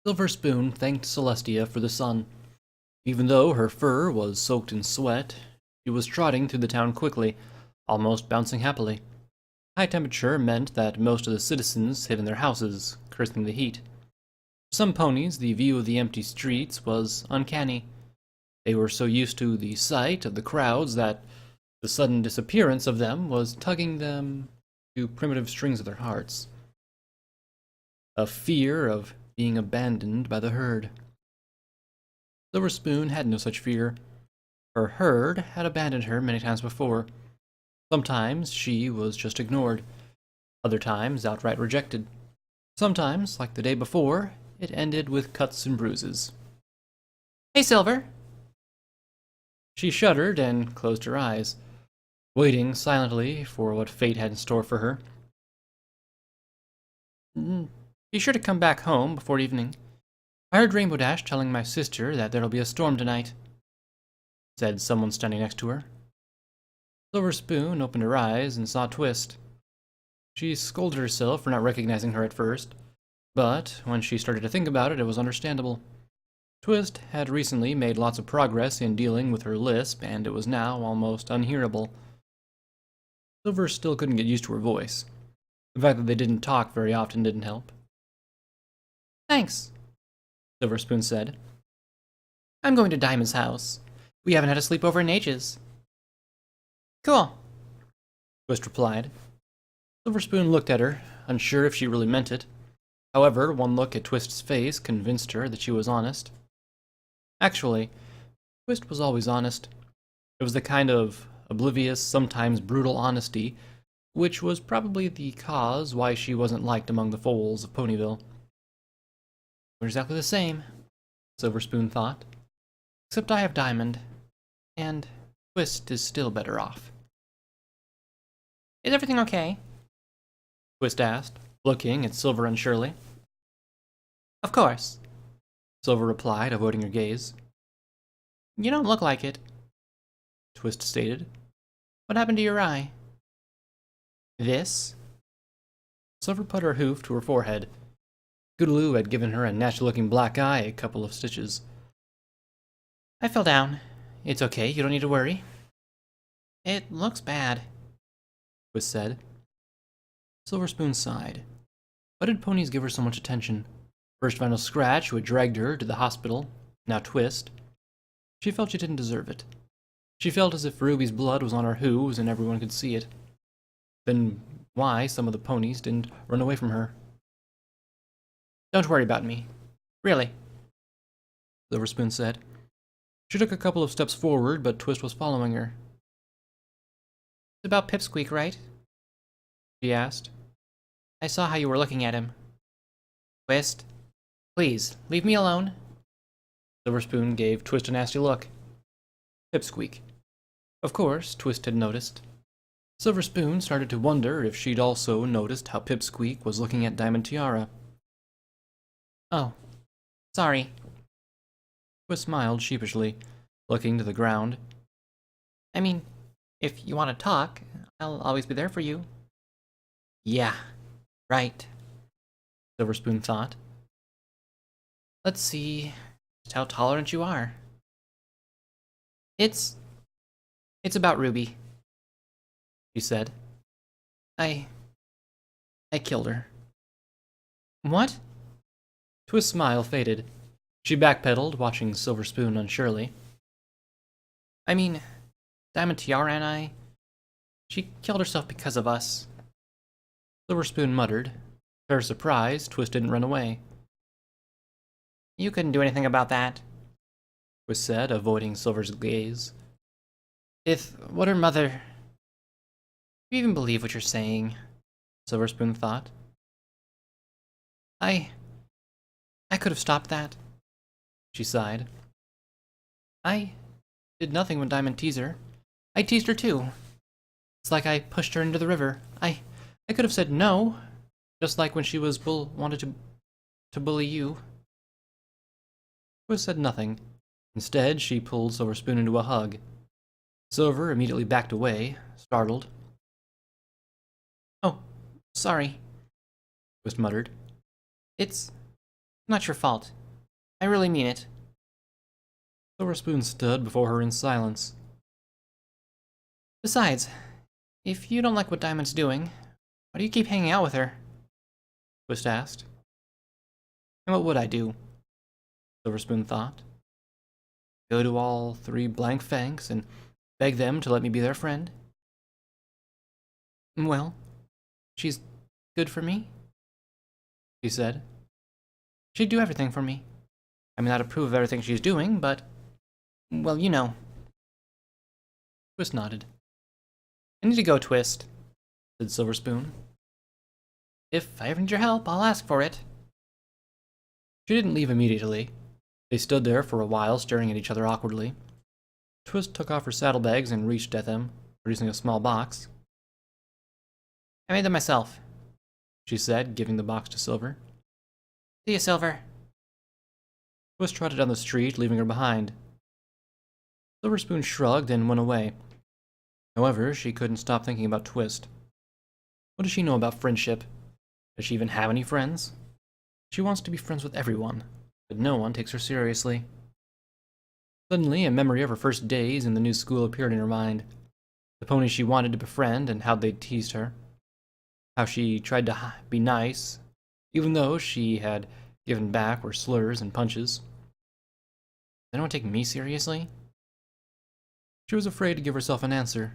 Silver Spoon thanked Celestia for the sun. Even though her fur was soaked in sweat, she was trotting through the town quickly, almost bouncing happily. High temperature meant that most of the citizens hid in their houses, cursing the heat. For some ponies, the view of the empty streets was uncanny. They were so used to the sight of the crowds that the sudden disappearance of them was tugging them to primitive strings of their hearts. A fear of being abandoned by the herd. Silver Spoon had no such fear. Her herd had abandoned her many times before. Sometimes she was just ignored, other times outright rejected. Sometimes, like the day before, it ended with cuts and bruises. "Hey, Silver!" She shuddered and closed her eyes, waiting silently for what fate had in store for her. "Be sure to come back home before evening. I heard Rainbow Dash telling my sister that there'll be a storm tonight," said someone standing next to her. Silver Spoon opened her eyes and saw Twist. She scolded herself for not recognizing her at first, but when she started to think about it, it was understandable. Twist had recently made lots of progress in dealing with her lisp, and it was now almost unhearable. Silver still couldn't get used to her voice. The fact that they didn't talk very often didn't help. "Thanks," Silver Spoon said. "I'm going to Diamond's house. We haven't had a sleepover in ages." "Cool," Twist replied. Silver Spoon looked at her, unsure if she really meant it. However, one look at Twist's face convinced her that she was honest. Actually, Twist was always honest. It was the kind of oblivious, sometimes brutal honesty, which was probably the cause why she wasn't liked among the foals of Ponyville. "We're exactly the same," Silver Spoon thought. "Except I have Diamond, and Twist is still better off." "Is everything okay?" Twist asked, looking at Silver unsurely. "Of course," Silver replied, avoiding her gaze. "You don't look like it," Twist stated. "What happened to your eye?" "This?" Silver put her hoof to her forehead. Scootaloo had given her a natural-looking black eye a couple of stitches. "I fell down. It's okay, you don't need to worry." "It looks bad," Twist said. Silver Spoon sighed. Why did ponies give her so much attention? First Vinyl Scratch, who had dragged her to the hospital, now Twist. She felt she didn't deserve it. She felt as if Ruby's blood was on her hooves and everyone could see it. Then why some of the ponies didn't run away from her? "Don't worry about me. Really," Silver Spoon said. She took a couple of steps forward, but Twist was following her. "It's about Pipsqueak, right?" she asked. "I saw how you were looking at him." "Twist, please, leave me alone." Silver Spoon gave Twist a nasty look. Pipsqueak. Of course, Twist had noticed. Silver Spoon started to wonder if she'd also noticed how Pipsqueak was looking at Diamond Tiara. "Oh, sorry." Twist smiled sheepishly, looking to the ground. "I mean, if you want to talk, I'll always be there for you." "Yeah, right," Silver Spoon thought. "Let's see just how tolerant you are." It's about Ruby," she said. I killed her." "What?" Twist's smile faded. She backpedaled, watching Silver Spoon unsurely. "I mean, Diamond Tiara and she killed herself because of us." Silver Spoon muttered. To her surprise, Twist didn't run away. "You couldn't do anything about that," Twist said, avoiding Silver's gaze. "If what her mother... Do you even believe what you're saying?" Silver Spoon thought. I could have stopped that," she sighed. "I did nothing when Diamond teased her. I teased her too. It's like I pushed her into the river. I could have said no, just like when she wanted to bully you." Twist said nothing. Instead, she pulled Silver Spoon into a hug. Silver immediately backed away, startled. "Oh, sorry," Twist muttered. It's Not your fault. I really mean it. Silver Spoon stood before her in silence. Besides, if you don't like what Diamond's doing, why do you keep hanging out with her? Twist asked. And what would I do? Silver Spoon thought. Go to all three blank fangs and beg them to let me be their friend? Well, she's good for me, she said. She'd do everything for me. I may not approve of everything she's doing, but, well, you know. Twist nodded. I need to go, Twist, said Silver Spoon. If I ever need your help, I'll ask for it. She didn't leave immediately. They stood there for a while, staring at each other awkwardly. Twist took off her saddlebags and reached at them, producing a small box. I made them myself, she said, giving the box to Silver. See you, Silver. Twist trotted down the street, leaving her behind. Silver Spoon shrugged and went away. However, she couldn't stop thinking about Twist. What does she know about friendship? Does she even have any friends? She wants to be friends with everyone, but no one takes her seriously. Suddenly, a memory of her first days in the new school appeared in her mind. The ponies she wanted to befriend and how they'd teased her. How she tried to be nice, even though she had given back were slurs and punches. Does anyone take me seriously? She was afraid to give herself an answer.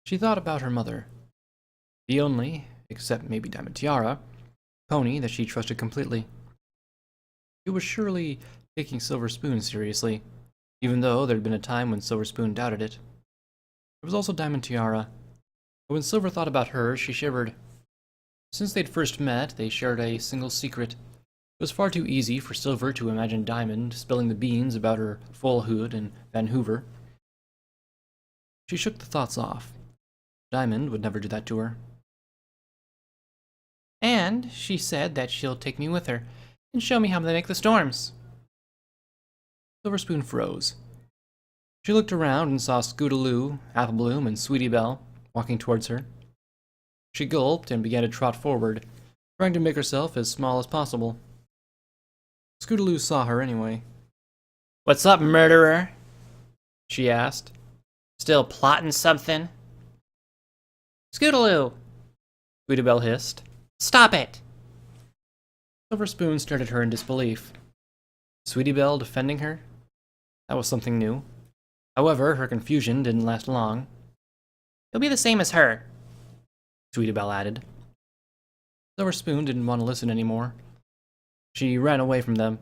She thought about her mother. The only, except maybe Diamond Tiara, pony that she trusted completely. She was surely taking Silver Spoon seriously, even though there had been a time when Silver Spoon doubted it. There was also Diamond Tiara, but when Silver thought about her, she shivered. Since they'd first met, they shared a single secret. It was far too easy for Silver to imagine Diamond spilling the beans about her foalhood in Van Hoover. She shook the thoughts off. Diamond would never do that to her. And she said that she'll take me with her and show me how they make the storms. Silver Spoon froze. She looked around and saw Scootaloo, Applebloom, and Sweetie Belle walking towards her. She gulped and began to trot forward, trying to make herself as small as possible. Scootaloo saw her anyway. "What's up, murderer?" she asked. "Still plotting something?" "Scootaloo!" Sweetie Belle hissed. "Stop it!" Silver Spoon stared at her in disbelief. Sweetie Belle defending her? That was something new. However, her confusion didn't last long. "You'll be the same as her," Sweetie Belle added. Silver Spoon didn't want to listen anymore. She ran away from them.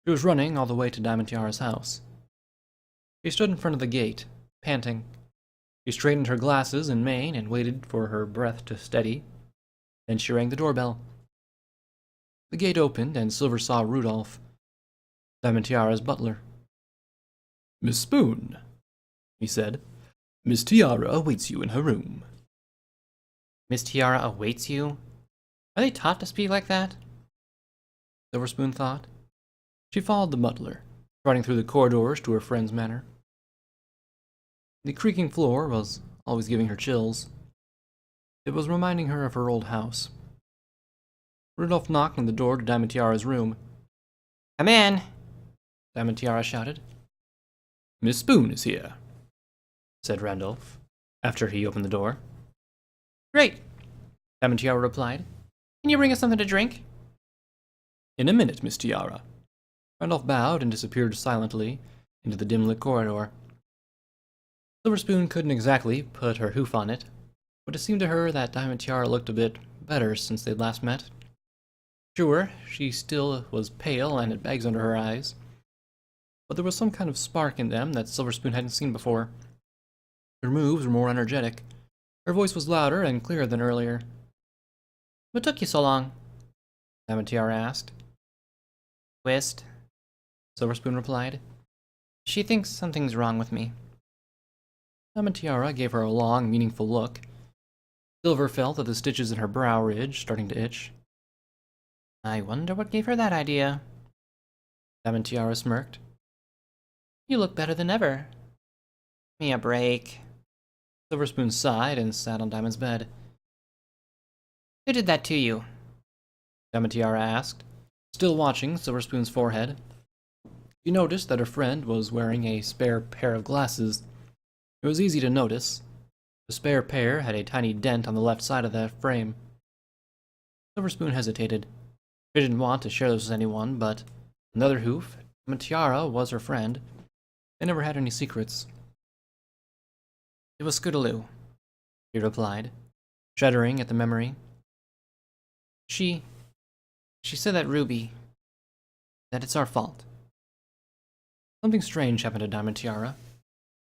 She was running all the way to Diamond Tiara's house. She stood in front of the gate, panting. She straightened her glasses and mane and waited for her breath to steady. Then she rang the doorbell. The gate opened and Silver saw Rudolph, Diamond Tiara's butler. "Miss Spoon," he said, "Miss Tiara awaits you in her room." Miss Tiara awaits you? Are they taught to speak like that? Silver Spoon thought. She followed the butler, trotting through the corridors to her friend's manor. The creaking floor was always giving her chills. It was reminding her of her old house. Rudolph knocked on the door to Diamond Tiara's room. "Come in," Diamond Tiara shouted. "Miss Spoon is here," said Randolph, after he opened the door. "Great," Diamond Tiara replied. "Can you bring us something to drink?" "In a minute, Miss Tiara." Randolph bowed and disappeared silently into the dim-lit corridor. Silver Spoon couldn't exactly put her hoof on it, but it seemed to her that Diamond Tiara looked a bit better since they'd last met. Sure, she still was pale and had bags under her eyes, but there was some kind of spark in them that Silver Spoon hadn't seen before. Her moves were more energetic. Her voice was louder and clearer than earlier. "What took you so long?" Diamond Tiara asked. "Twist," Silver Spoon replied. "She thinks something's wrong with me." Diamond Tiara gave her a long, meaningful look. Silver felt that the stitches in her brow ridge starting to itch. "I wonder what gave her that idea." Diamond Tiara smirked. "You look better than ever." "Give me a break." Silver Spoon sighed and sat on Diamond's bed. "Who did that to you?" Diamond Tiara asked. Still watching Silver Spoon's forehead, she noticed that her friend was wearing a spare pair of glasses. It was easy to notice. The spare pair had a tiny dent on the left side of that frame. Silver Spoon hesitated. She didn't want to share this with anyone, but on the other hoof, Tiara was her friend. They never had any secrets. It was Scootaloo, he replied, shuddering at the memory. She said that that it's our fault. Something strange happened to Diamond Tiara.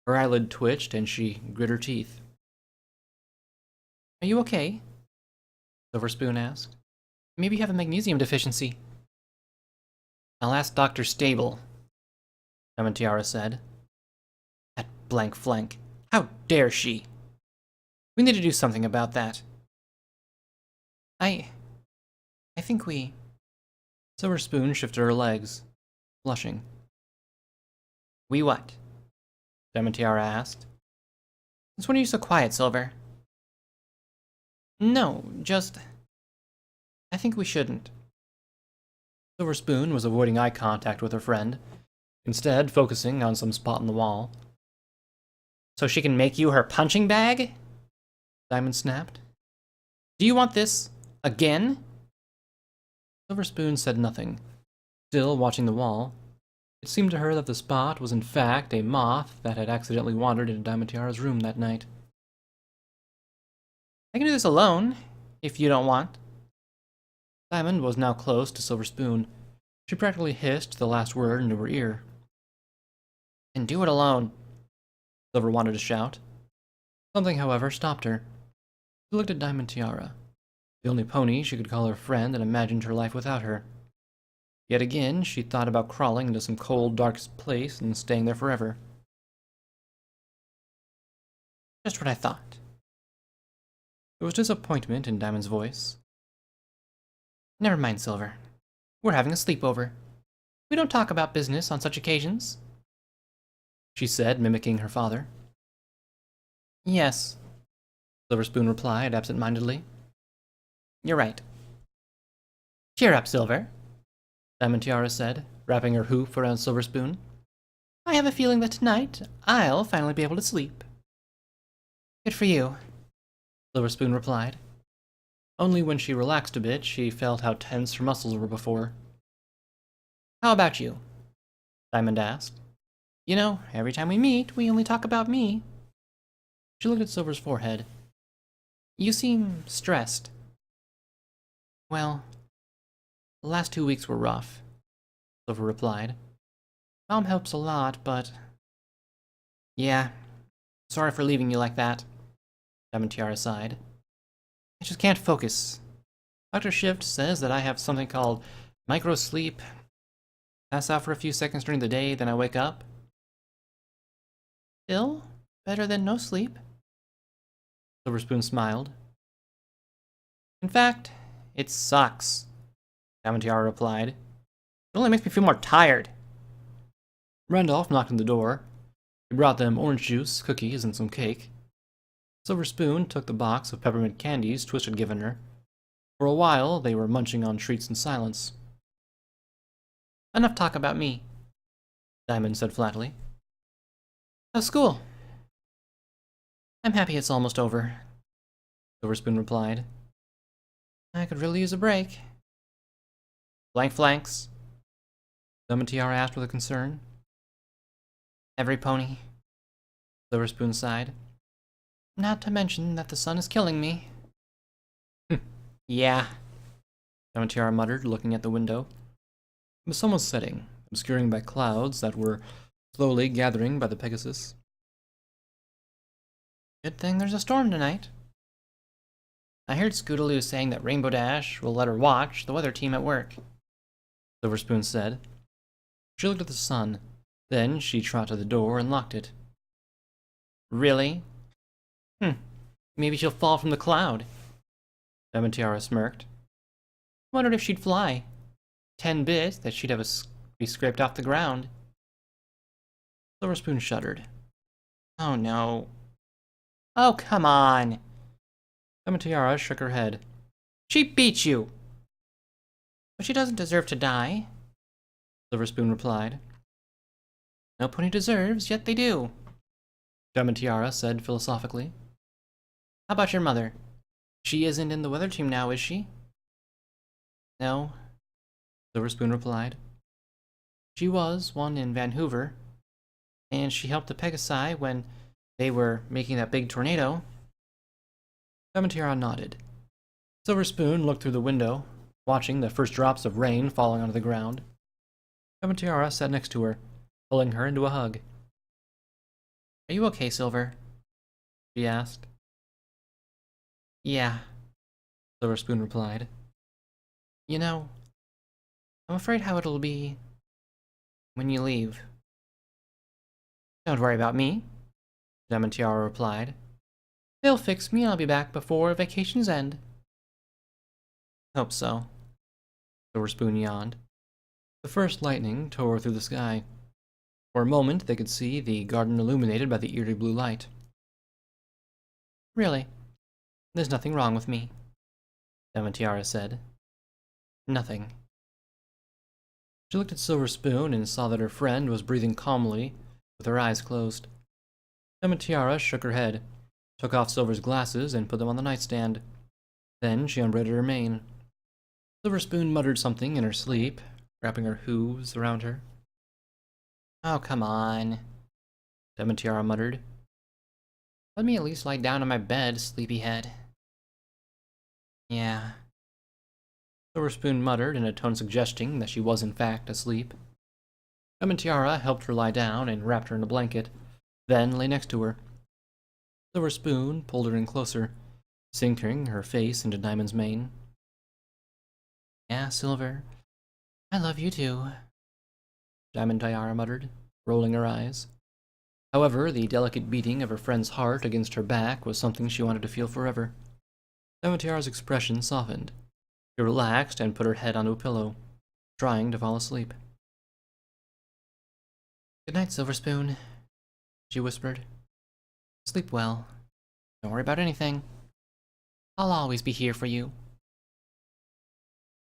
Her eyelid twitched and she grit her teeth. Are you okay? Silver Spoon asked. Maybe you have a magnesium deficiency. I'll ask Dr. Stable, Diamond Tiara said. That blank flank. How dare she? We need to do something about that. I think we... Silver Spoon shifted her legs, blushing. We what? Diamond Tiara asked. Since when are you so quiet, Silver? No, just... I think we shouldn't. Silver Spoon was avoiding eye contact with her friend, instead focusing on some spot on the wall. So she can make you her punching bag? Diamond snapped. Do you want this again? Silver Spoon said nothing, still watching the wall. It seemed to her that the spot was in fact a moth that had accidentally wandered into Diamond Tiara's room that night. I can do this alone, if you don't want. Diamond was now close to Silver Spoon. She practically hissed the last word into her ear. And do it alone, Silver wanted to shout. Something, however, stopped her. She looked at Diamond Tiara, the only pony she could call her friend, and imagined her life without her. Yet again, she thought about crawling into some cold, dark place and staying there forever. Just what I thought. There was disappointment in Diamond's voice. Never mind, Silver. We're having a sleepover. We don't talk about business on such occasions, she said, mimicking her father. Yes, Silver Spoon replied absent-mindedly. You're right. Cheer up, Silver, Diamond Tiara said, wrapping her hoof around Silver Spoon. I have a feeling that tonight I'll finally be able to sleep. Good for you, Silver Spoon replied. Only when she relaxed a bit, she felt how tense her muscles were before. How about you? Diamond asked. You know, every time we meet, we only talk about me. She looked at Silver's forehead. You seem stressed. Well, the last 2 weeks were rough, Silver replied. Mom helps a lot, but... Yeah, sorry for leaving you like that, Diamond Tiara sighed. I just can't focus. Dr. Shift says that I have something called micro-sleep. Pass out for a few seconds during the day, then I wake up. Still, better than no sleep. Silver Spoon smiled. In fact, it sucks, Diamond Tiara replied. It only makes me feel more tired. Randolph knocked on the door. He brought them orange juice, cookies, and some cake. Silver Spoon took the box of peppermint candies Twist had given her. For a while, they were munching on treats in silence. Enough talk about me, Diamond said flatly. How's school? I'm happy it's almost over, Silver Spoon replied. I could really use a break. Blank flanks? Diamond Tiara asked with a concern. Every pony, Silver Spoon sighed. Not to mention that the sun is killing me. Yeah, Diamond Tiara muttered, looking at the window. The sun was setting, obscuring by clouds that were slowly gathering by the Pegasus. Good thing there's a storm tonight. I heard Scootaloo saying that Rainbow Dash will let her watch the weather team at work, Silver Spoon said. She looked at the sun, then she trotted to the door and locked it. Really? Maybe she'll fall from the cloud. Diamond Tiara smirked. Wondered if she'd fly. 10 bits that she'd have be scraped off the ground. Silver Spoon shuddered. Oh no. Oh, come on. Diamond Tiara shook her head. She beat you. But she doesn't deserve to die, Silver Spoon replied. No pony deserves, yet they do, Gem and Tiara said philosophically. How about your mother? She isn't in the weather team now, is she? No, Silver Spoon replied. She was one in Vancouver, and she helped the Pegasi when they were making that big tornado. Gem and Tiara nodded. Silver Spoon looked through the window, watching the first drops of rain falling onto the ground. Gem and Tiara sat next to her, pulling her into a hug. Are you okay, Silver? She asked. Yeah, Silver Spoon replied. You know, I'm afraid how it'll be when you leave. Don't worry about me, Gem and Tiara replied. They'll fix me and I'll be back before vacation's end. Hope so, Silver Spoon yawned. The first lightning tore through the sky. For a moment they could see the garden illuminated by the eerie blue light. Really, there's nothing wrong with me, Gem and Tiara said. Nothing. She looked at Silver Spoon and saw that her friend was breathing calmly with her eyes closed. Gem and Tiara shook her head, took off Silver's glasses and put them on the nightstand. Then she unbraided her mane. Silver Spoon muttered something in her sleep, wrapping her hooves around her. Oh, come on, Gem and Tiara muttered. Let me at least lie down on my bed, sleepyhead. Yeah, Silver Spoon muttered in a tone suggesting that she was in fact asleep. Gem and Tiara helped her lie down and wrapped her in a blanket, then lay next to her. Silver Spoon pulled her in closer, sinking her face into Diamond's mane. Yeah, Silver, I love you too, Diamond Tiara muttered, rolling her eyes. However, the delicate beating of her friend's heart against her back was something she wanted to feel forever. Diamond Tiara's expression softened. She relaxed and put her head onto a pillow, trying to fall asleep. Good night, Silver Spoon, she whispered. Sleep well. Don't worry about anything. I'll always be here for you.